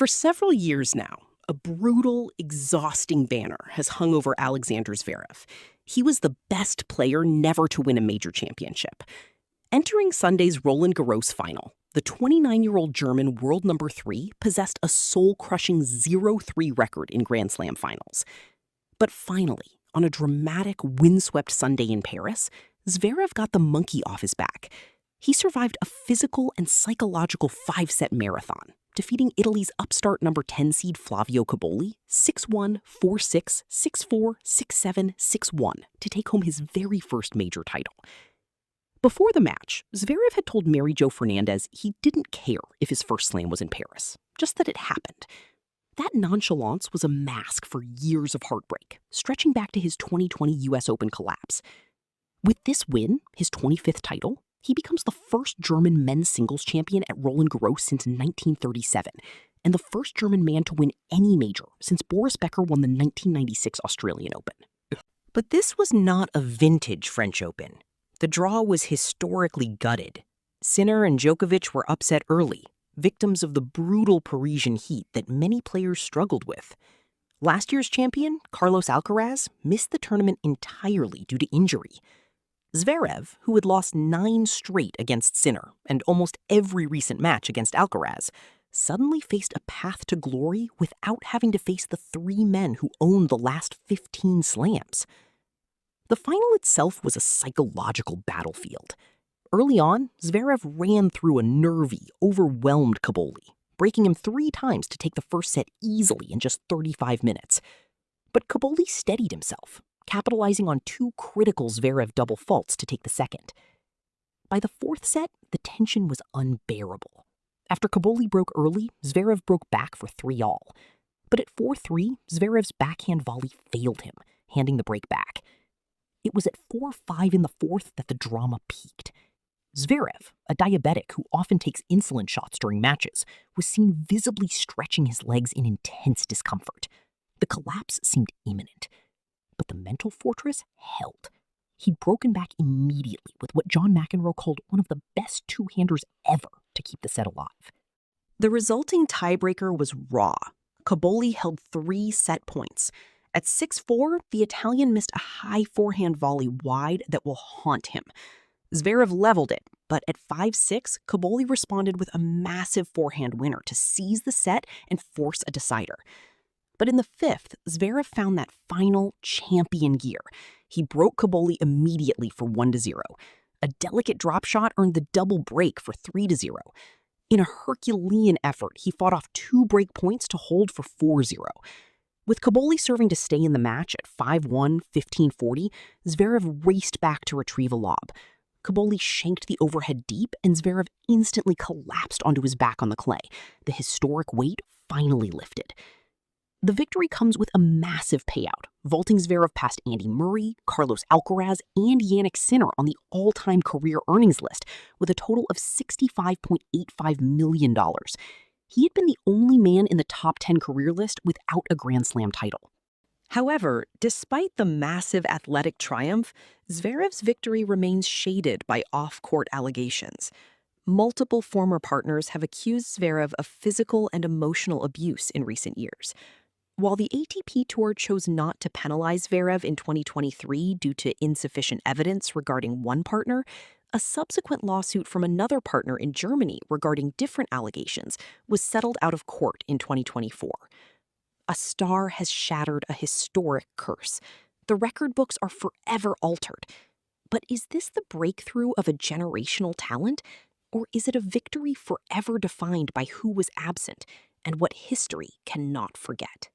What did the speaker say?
For several years now, a brutal, exhausting banner has hung over Alexander Zverev. He was the best player never to win a major championship. Entering Sunday's Roland Garros final, the 29-year-old German world number 3 possessed a soul-crushing 0-3 record in Grand Slam finals. But finally, on a dramatic windswept Sunday in Paris, Zverev got the monkey off his back. He survived a physical and psychological 5-set marathon, defeating Italy's upstart number 10 seed Flavio Cobolli 6-1, 4-6, 6-4, 6-7, 6-1 to take home his very first major title. Before the match, Zverev had told Mary Jo Fernandez he didn't care if his first slam was in Paris, just that it happened. That nonchalance was a mask for years of heartbreak, stretching back to his 2020 US Open collapse. With this win, his 25th title, he becomes the first German men's singles champion at Roland Garros since 1937, and the first German man to win any major since Boris Becker won the 1996 Australian Open. But this was not a vintage French Open. The draw was historically gutted. Sinner and Djokovic were upset early, victims of the brutal Parisian heat that many players struggled with. Last year's champion, Carlos Alcaraz, missed the tournament entirely due to injury. Zverev, who had lost 9 straight against Sinner and almost every recent match against Alcaraz, suddenly faced a path to glory without having to face the 3 men who owned the last 15 slams. The final itself was a psychological battlefield. Early on, Zverev ran through a nervy, overwhelmed Cobolli, breaking him 3 times to take the first set easily in just 35 minutes. But Cobolli steadied himself, capitalizing on 2 critical Zverev double faults to take the second. By the 4th set, the tension was unbearable. After Cobolli broke early, Zverev broke back for 3-all. But at 4-3, Zverev's backhand volley failed him, handing the break back. It was at 4-5 in the 4th that the drama peaked. Zverev, a diabetic who often takes insulin shots during matches, was seen visibly stretching his legs in intense discomfort. The collapse seemed imminent. But the mental fortress held. He'd broken back immediately with what John McEnroe called one of the best two-handers ever to keep the set alive. The resulting tiebreaker was raw. Cobolli held 3 set points. At 6-4, the Italian missed a high forehand volley wide that will haunt him. Zverev leveled it, but at 5-6, Cobolli responded with a massive forehand winner to seize the set and force a decider. But in the 5th, Zverev found that final champion gear. He broke Cobolli immediately for 1-0. A delicate drop shot earned the double break for 3-0. In a Herculean effort, he fought off 2 break points to hold for 4-0. With Cobolli serving to stay in the match at 5-1, 15-40, Zverev raced back to retrieve a lob. Cobolli shanked the overhead deep, and Zverev instantly collapsed onto his back on the clay. The historic weight finally lifted. The victory comes with a massive payout, vaulting Zverev past Andy Murray, Carlos Alcaraz, and Jannik Sinner on the all-time career earnings list with a total of $65.85 million. He had been the only man in the top 10 career list without a Grand Slam title. However, despite the massive athletic triumph, Zverev's victory remains shaded by off-court allegations. Multiple former partners have accused Zverev of physical and emotional abuse in recent years. While the ATP Tour chose not to penalize Zverev in 2023 due to insufficient evidence regarding one partner, a subsequent lawsuit from another partner in Germany regarding different allegations was settled out of court in 2024. A star has shattered a historic curse. The record books are forever altered. But is this the breakthrough of a generational talent? Or is it a victory forever defined by who was absent and what history cannot forget?